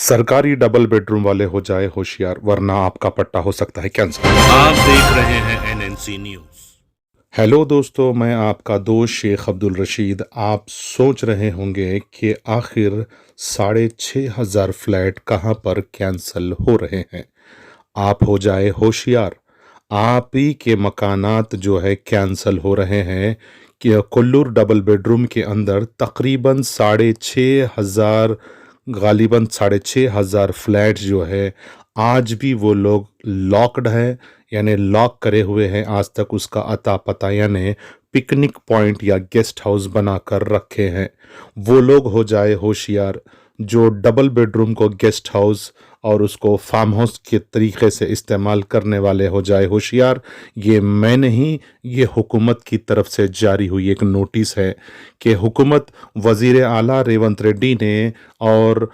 सरकारी double bedroom वाले हो जाए होशियार, वरना आपका पट्टा हो सकता है कैंसर। आप देख रहे हैं एनएनसी न्यूज। हेलो दोस्तों, मैं आपका दोस्त शेख अब्दुल रशीद। आप सोच रहे होंगे कि आखिर 6,500 फ्लैट कहाँ पर कैंसल हो रहे हैं। आप हो जाए होशियार, आप ही के मकानात जो है कैंसल हो रहे हैं। कि कोल्लूर डबल बेडरूम के अंदर तकरीबन 6,500, गालिबन 6,500 फ्लैट जो है, आज भी वो लोग लॉक्ड है, यानी लॉक करे हुए हैं। आज तक उसका अता पता यानी पिकनिक पॉइंट या गेस्ट हाउस बनाकर रखे हैं। वो लोग हो जाए होशियार जो डबल बेडरूम को गेस्ट हाउस और उसको फार्म हाउस के तरीके से इस्तेमाल करने वाले हो जाए होशियार। ये मैं नहीं, ये हुकूमत की तरफ से जारी हुई एक नोटिस है कि हुकूमत वज़ीर आला रेवंत रेड्डी ने और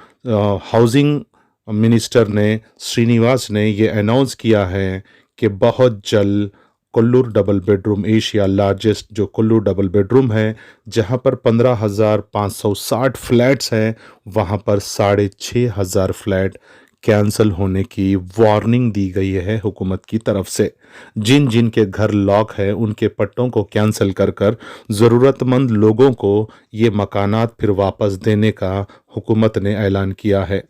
हाउसिंग मिनिस्टर ने श्रीनिवास ने ये अनाउंस किया है कि बहुत जल्द Kollur double bedroom, Asia largest जो कोल्लूर डबल बेडरूम है, जहां पर 15,560 फ्लैट्स हैं, वहां पर 6,500 फ्लैट कैंसल होने की वार्निंग दी गई है हुकूमत की तरफ से। जिन जिन के घर लॉक है उनके पट्टों को कैंसल कर कर ज़रूरतमंद लोगों को ये मकानात फिर वापस देने का हुकूमत ने ऐलान किया है।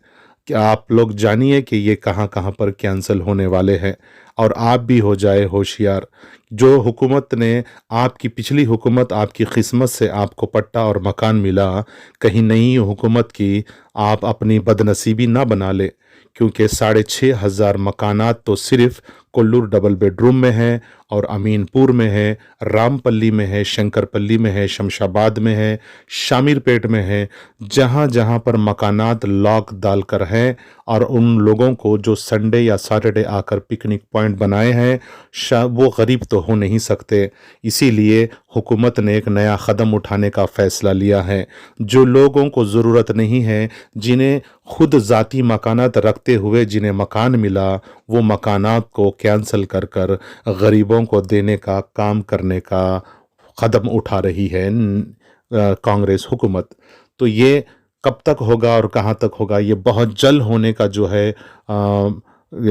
कि आप लोग जानिए कि ये कहाँ कहाँ पर कैंसिल होने वाले हैं, और आप भी हो जाए होशियार। जो हुकूमत ने, आपकी पिछली हुकूमत, आपकी किस्मत से आपको पट्टा और मकान मिला, कहीं नई हुकूमत की आप अपनी बदनसीबी ना बना ले, क्योंकि 6,500 मकानात तो सिर्फ कोल्लूर डबल बेडरूम में है, और अमीनपुर में है, रामपल्ली में है, शंकरपल्ली में है, शमशाबाद में है, शामिरपेट में है। जहाँ जहाँ पर मकानात लॉक डाल कर हैं, और उन लोगों को जो संडे या सैटरडे आकर पिकनिक पॉइंट बनाए हैं, वो गरीब तो हो नहीं सकते। इसीलिए हुकूमत ने एक नया कदम उठाने का फ़ैसला लिया है। जो लोगों को ज़रूरत नहीं है, जिन्हें खुद ज़ाती मकानात रखते हुए जिन्हें मकान मिला, वो मकानात को कैंसल कर कर गरीबों को देने का काम करने का कदम उठा रही है कांग्रेस हुकूमत। तो ये कब तक होगा और कहाँ तक होगा, ये बहुत जल्द होने का जो है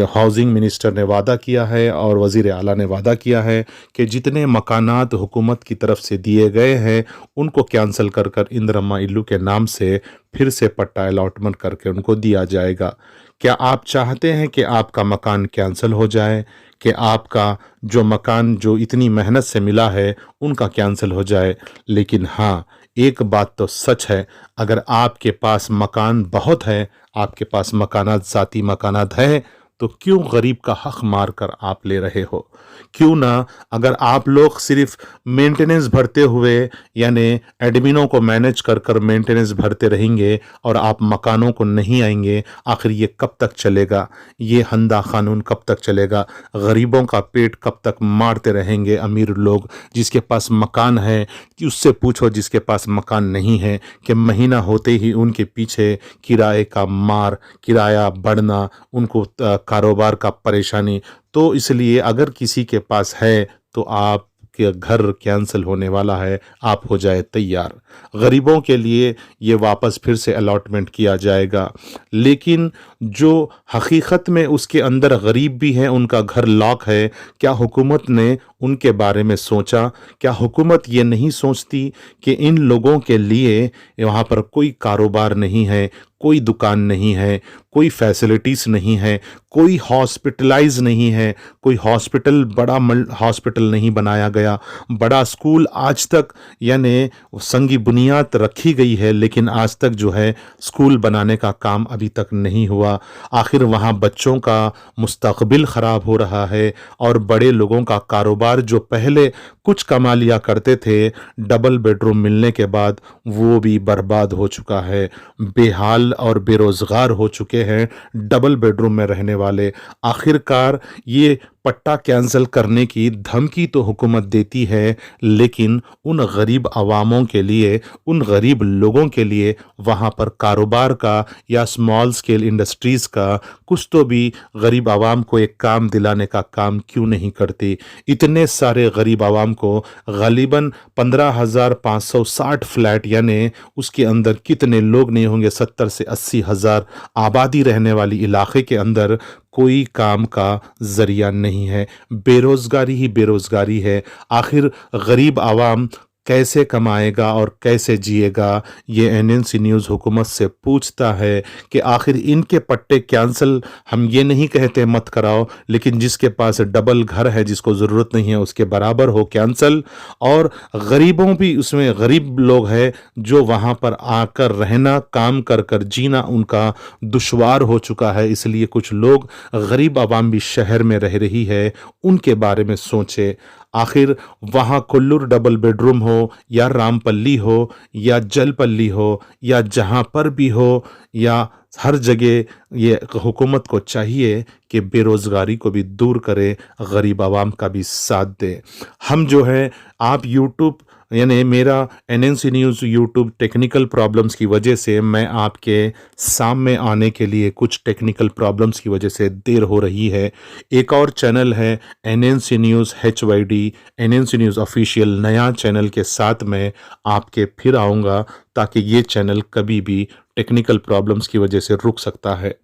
हाउसिंग मिनिस्टर ने वादा किया है, और वज़ीर आला ने वादा किया है कि जितने मकानात हुकूमत की तरफ से दिए गए हैं उनको कैंसल कर कर इंदिरम्मा इल्लू के नाम से फिर से पट्टा अलॉटमेंट करके उनको दिया जाएगा। क्या आप चाहते हैं कि आपका मकान कैंसल हो जाए, कि आपका जो मकान जो इतनी मेहनत से मिला है उनका कैंसल हो जाए? लेकिन हाँ, एक बात तो सच है, अगर आपके पास मकान बहुत है, आपके पास मकानात, ज़ाती मकानात है, तो क्यों गरीब का हक मार कर आप ले रहे हो? क्यों ना, अगर आप लोग सिर्फ मेंटेनेंस भरते हुए, यानी एडमिनों को मैनेज कर कर मेंटेनेंस भरते रहेंगे और आप मकानों को नहीं आएंगे, आखिर ये कब तक चलेगा? ये हंदा कानून कब तक चलेगा? गरीबों का पेट कब तक मारते रहेंगे अमीर लोग? जिसके पास मकान है कि उससे पूछो जिसके पास मकान नहीं है, कि महीना होते ही उनके पीछे किराए का मार, किराया बढ़ना, उनको कारोबार का परेशानी। तो इसलिए अगर किसी के पास है तो आप के घर कैंसिल होने वाला है, आप हो जाए तैयार। गरीबों के लिए ये वापस फिर से अलॉटमेंट किया जाएगा, लेकिन जो हकीकत में उसके अंदर गरीब भी हैं, उनका घर लॉक है, क्या हुकूमत ने उनके बारे में सोचा? क्या हुकूमत ये नहीं सोचती कि इन लोगों के लिए वहाँ पर कोई कारोबार नहीं है, कोई दुकान नहीं है, कोई फैसिलिटीज़ नहीं है, कोई हॉस्पिटलाइज नहीं है, कोई हॉस्पिटल, बड़ा हॉस्पिटल नहीं बनाया गया, बड़ा स्कूल आज तक, यानी संगी बुनियाद रखी गई है, लेकिन आज तक जो है स्कूल बनाने का काम अभी तक नहीं हुआ। आखिर वहाँ बच्चों का मुस्तकबिल ख़राब हो रहा है, और बड़े लोगों का कारोबार जो पहले कुछ कमा लिया करते थे, डबल बेडरूम मिलने के बाद वो भी बर्बाद हो चुका है। बेहाल और बेरोज़गार हो चुके हैं डबल बेडरूम में रहने वाले। आखिरकार ये पट्टा कैंसिल करने की धमकी तो हुकूमत देती है, लेकिन उन गरीब अवामों के लिए, उन गरीब लोगों के लिए वहाँ पर कारोबार का या स्मॉल स्केल इंडस्ट्रीज़ का कुछ तो भी गरीब आवाम को एक काम दिलाने का काम क्यों नहीं करती। इतने सारे गरीब आवाम को ग़ालिबन 15,560 फ्लैट, यानी उसके अंदर कितने लोग नहीं होंगे, 70 से 80 हज़ार आबादी रहने वाली इलाके के अंदर कोई काम का ज़रिया नहीं है। बेरोज़गारी ही बेरोज़गारी है। आखिर गरीब आवाम कैसे कमाएगा और कैसे जिएगा, ये एनएनसी न्यूज़ हुकूमत से पूछता है कि आखिर इनके पट्टे कैंसिल हम ये नहीं कहते मत कराओ, लेकिन जिसके पास डबल घर है, जिसको ज़रूरत नहीं है, उसके बराबर हो कैंसिल। और गरीबों भी उसमें गरीब लोग हैं जो वहाँ पर आकर रहना, काम कर कर जीना उनका दुश्वार हो चुका है, इसलिए कुछ लोग गरीब आवाम भी शहर में रह रही है, उनके बारे में सोचे। आखिर वहाँ कुल्लूर डबल बेडरूम हो या रामपल्ली हो या जलपल्ली हो या जहाँ पर भी हो, या हर जगह ये हुकूमत को चाहिए कि बेरोज़गारी को भी दूर करे, गरीब आवाम का भी साथ दे। हम जो है, आप यूट्यूब यानी मेरा NNC news YouTube technical problems की वजह से मैं आपके सामने आने के लिए कुछ टेक्निकल प्रॉब्लम्स की वजह से देर हो रही है। एक और चैनल है NNC news HYD, NNC news official, नया चैनल के साथ मैं आपके फिर आऊँगा, ताकि ये चैनल कभी भी टेक्निकल प्रॉब्लम्स की वजह से रुक सकता है।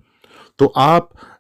तो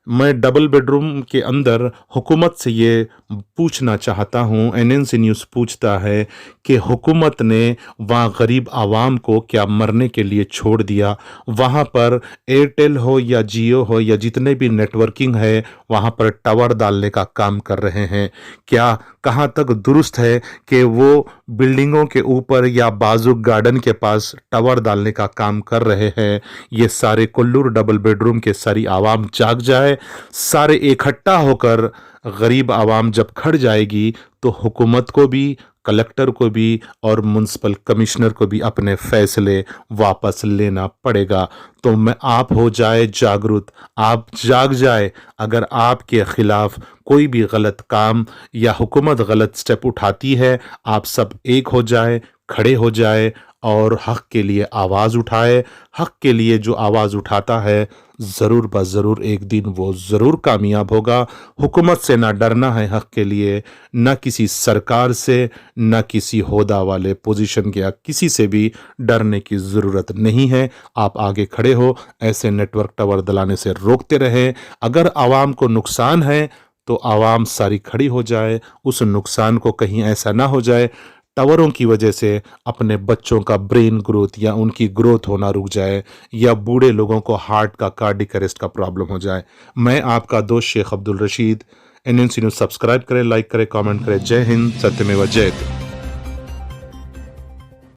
मैं डबल बेडरूम के अंदर हुकूमत से ये पूछना चाहता हूँ, एनएनसी न्यूज़ पूछता है कि हुकूमत ने वहाँ गरीब आवाम को क्या मरने के लिए छोड़ दिया। वहाँ पर एयरटेल हो या जियो हो या जितने भी नेटवर्किंग है, वहाँ पर टावर डालने का काम कर रहे हैं। क्या कहाँ तक दुरुस्त है कि वो बिल्डिंगों के ऊपर या बाजू गार्डन के पास टावर डालने का काम कर रहे हैं। ये सारे कुल्लूर डबल बेडरूम के सारी आवाम जाग जाए, सारे इकट्ठा होकर गरीब आवाम जब खड़ जाएगी तो हुकूमत को भी, कलेक्टर को भी और म्युनिसिपल कमिश्नर को भी अपने फैसले वापस लेना पड़ेगा। तो मैं आप हो जाए जागरूक, आप जाग जाए। अगर आपके खिलाफ कोई भी गलत काम या हुकूमत गलत स्टेप उठाती है, आप सब एक हो जाए, खड़े हो जाए और हक़ के लिए आवाज़ उठाए। हक़ के लिए जो आवाज़ उठाता है, ज़रूर ब ज़रूर एक दिन वो ज़रूर कामयाब होगा। हुकूमत से ना डरना है हक़ के लिए, ना किसी सरकार से, ना किसी होदा वाले पोजीशन के, या किसी से भी डरने की ज़रूरत नहीं है। आप आगे खड़े हो, ऐसे नेटवर्क टावर दिलाने से रोकते रहें। अगर आवाम को नुकसान है तो आवाम सारी खड़ी हो जाए, उस नुकसान को कहीं ऐसा ना हो जाए टावरों की वजह से अपने बच्चों का ब्रेन ग्रोथ या उनकी ग्रोथ होना रुक जाए, या बूढ़े लोगों को हार्ट का, कार्डिक अरेस्ट का प्रॉब्लम हो जाए। मैं आपका दोस्त Sheikh Abdul Rashid. NNC news subscribe करें, लाइक करें, कमेंट करें। जय हिंद, सत्यमेव जयते।